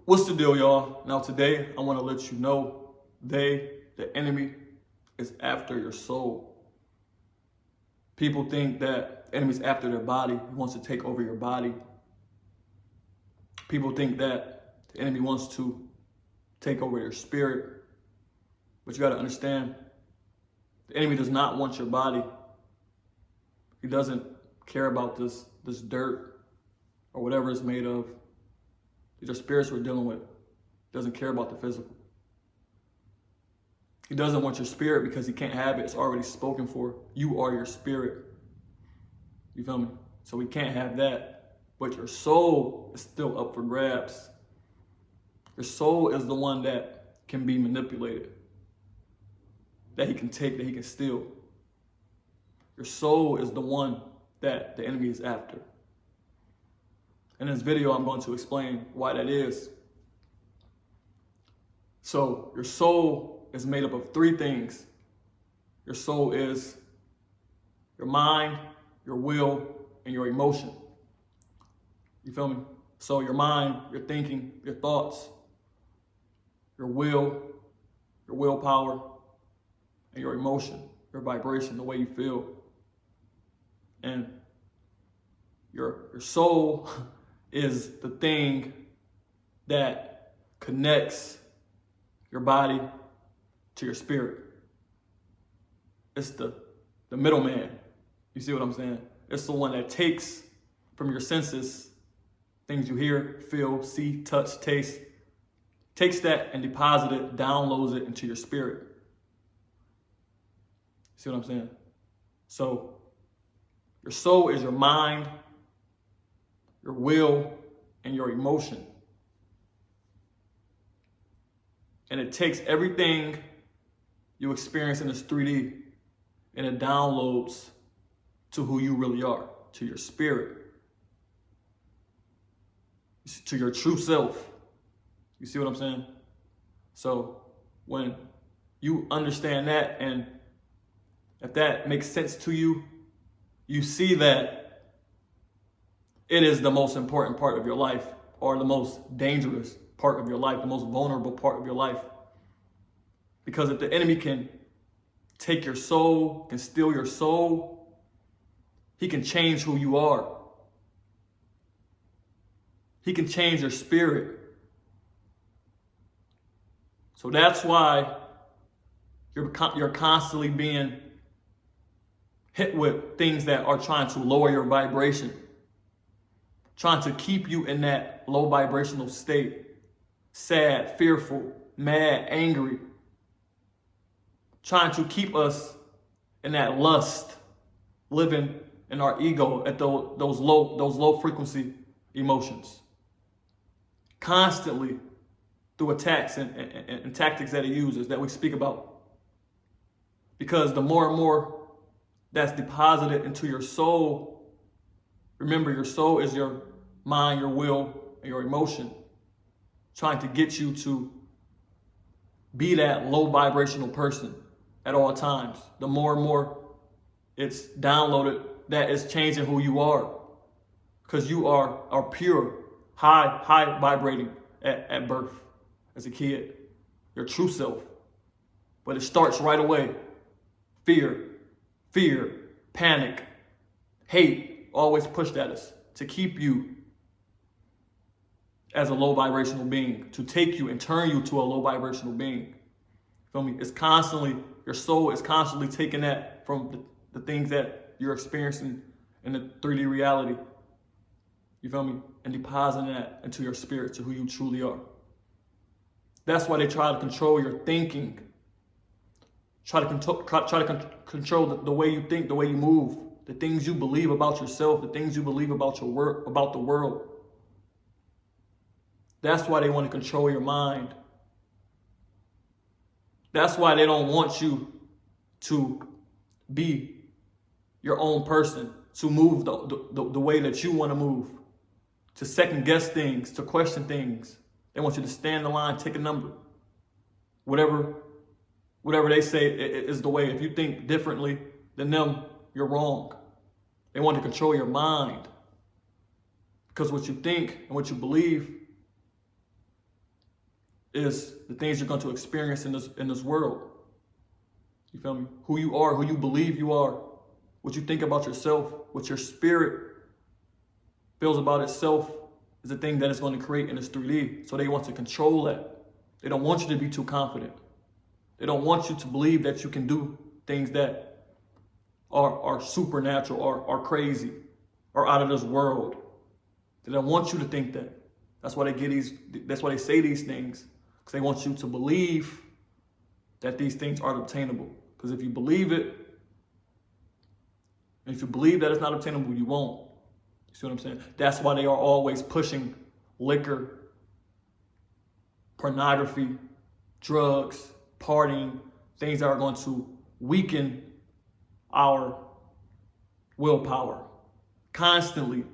What's the deal, y'all? Now today, I want to let you know the enemy, is after your soul. People think that the enemy's after their body. He wants to take over your body. People think that the enemy wants to take over your spirit. But you got to understand, the enemy does not want your body. He doesn't care about this dirt or whatever it's made of. These are spirits we're dealing with. He doesn't care about the physical. He doesn't want your spirit because he can't have it. It's already spoken for. You are your spirit. You feel me? So we can't have that. But your soul is still up for grabs. Your soul is the one that can be manipulated, that he can take, that he can steal. Your soul is the one that the enemy is after. In this video, I'm going to explain why that is. So your soul is made up of three things. Your soul is your mind, your will, and your emotion. You feel me? So your mind, your thinking, your thoughts, your will, your willpower, and your emotion, your vibration, the way you feel. And your soul is the thing that connects your body to your spirit. It's the middleman. You see what I'm saying? It's the one that takes from your senses, things you hear, feel, see, touch, taste, takes that and deposits it, downloads it into your spirit. See what I'm saying? So your soul is your mind, your will, and your emotion. And it takes everything you experience in this 3D and it downloads to who you really are, to your spirit, to your true self. You see what I'm saying? So when you understand that, and if that makes sense to you, you see that it is the most important part of your life, or the most dangerous part of your life, the most vulnerable part of your life. Because if the enemy can take your soul, can steal your soul, he can change who you are. He can change your spirit. So that's why you're constantly being hit with things that are trying to lower your vibration, trying to keep you in that low vibrational state, sad, fearful, mad, angry, trying to keep us in that lust, living in our ego at those low frequency emotions, constantly through attacks and tactics that he uses that we speak about. Because the more and more that's deposited into your soul, remember, your soul is your mind, your will, and your emotion, trying to get you to be that low vibrational person at all times. The more and more it's downloaded, that is changing who you are. Because you are pure, high vibrating at birth as a kid, your true self. But it starts right away. Fear, panic, hate, always pushed at us to keep you as a low vibrational being, to take you and turn you to a low vibrational being. Feel me? It's constantly, your soul is constantly taking that from the things that you're experiencing in the 3D reality. You feel me? And depositing that into your spirit, to who you truly are. That's why they try to control your thinking. Try to control the way you think, the way you move, the things you believe about yourself, the things you believe about your work, about the world. That's why they want to control your mind. That's why they don't want you to be your own person, to move the way that you want to move, to second guess things, to question things. They want you to stand in line, take a number. Whatever they say is the way. If you think differently than them, you're wrong. They want to control your mind. Because what you think and what you believe is the things you're going to experience in this world. You feel me? Who you are, who you believe you are, what you think about yourself, what your spirit feels about itself is the thing that it's going to create in this 3D. So they want to control that. They don't want you to be too confident. They don't want you to believe that you can do things that are supernatural, are crazy, or out of this world. They don't want you to think that. That's why they say these things, because they want you to believe that these things aren't obtainable. Because if you believe it, and if you believe that it's not obtainable, you won't. You see what I'm saying? That's why they are always pushing liquor, pornography, drugs, partying, things that are going to weaken our willpower constantly.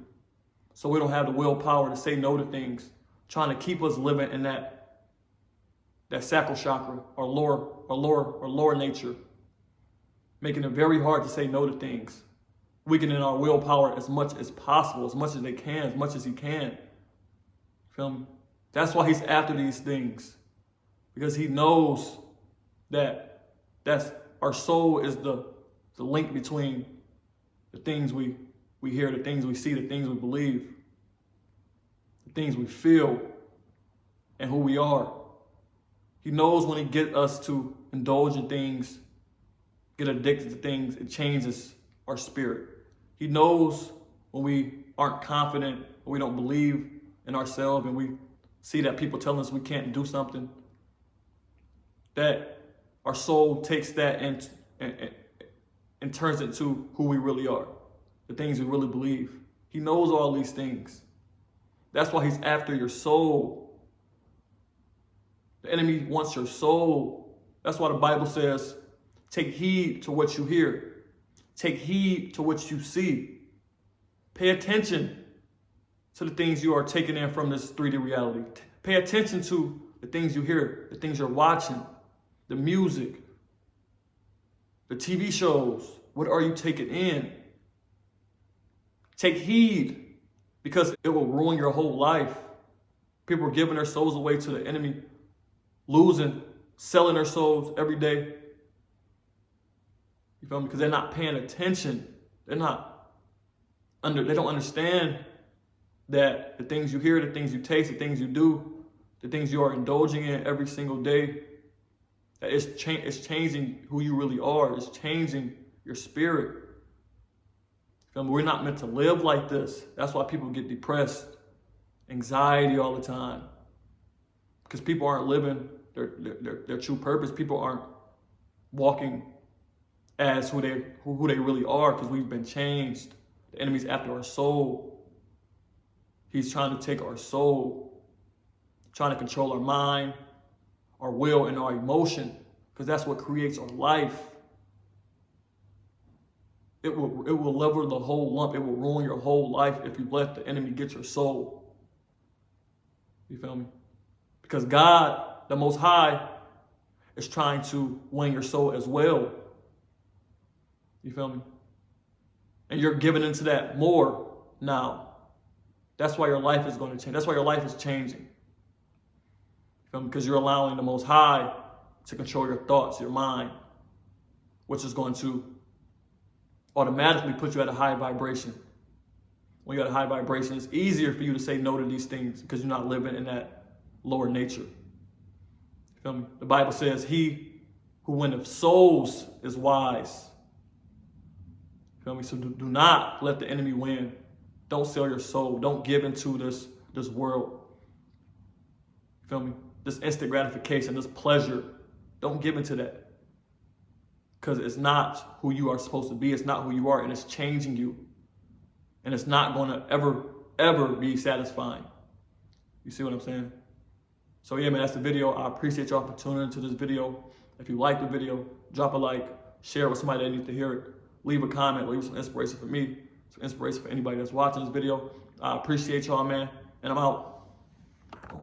So we don't have the willpower to say no to things, trying to keep us living in that sacral chakra or lower nature, making it very hard to say no to things, weakening our willpower as much as possible, as much as they can, as much as he can. Feel me? That's why he's after these things, because he knows that our soul is the link between the things we hear, the things we see, the things we believe, the things we feel, and who we are. He knows when he gets us to indulge in things, get addicted to things, it changes our spirit. He knows when we aren't confident, when we don't believe in ourselves, and we see that people telling us we can't do something, that our soul takes that and turns it into who we really are, the things we really believe. He knows all these things. That's why he's after your soul. The enemy wants your soul. That's why the Bible says, take heed to what you hear. Take heed to what you see. Pay attention to the things you are taking in from this 3D reality. Pay attention to the things you hear, the things you're watching, the music, the TV shows. What are you taking in? Take heed, because it will ruin your whole life. People are giving their souls away to the enemy, losing, selling their souls every day. You feel me? Because they're not paying attention. They don't understand that the things you hear, the things you taste, the things you do, the things you are indulging in every single day, that it's changing who you really are. It's changing your spirit. You feel me? We're not meant to live like this. That's why people get depressed, anxiety all the time. Because people aren't living their true purpose. People aren't walking as who they really are, because we've been changed. The enemy's after our soul. He's trying to take our soul, trying to control our mind, our will, and our emotion, because that's what creates our life. It will lever the whole lump. It will ruin your whole life if you let the enemy get your soul. You feel me? Because God, the Most High, is trying to win your soul as well. You feel me? And you're giving into that more now. That's why your life is going to change. That's why your life is changing. You feel me? Because you're allowing the Most High to control your thoughts, your mind, which is going to automatically put you at a high vibration. When you're at a high vibration, it's easier for you to say no to these things because you're not living in that lower nature. You feel me? The Bible says, he who winneth souls is wise. You feel me? So do not let the enemy win. Don't sell your soul. Don't give into this world. You feel me? This instant gratification, this pleasure. Don't give into that. Because it's not who you are supposed to be. It's not who you are, and it's changing you. And it's not going to ever be satisfying. You see what I'm saying? So yeah, man, that's the video. I appreciate y'all for tuning into this video. If you like the video, drop a like, share it with somebody that needs to hear it. Leave a comment, leave some inspiration for me, some inspiration for anybody that's watching this video. I appreciate y'all, man, and I'm out.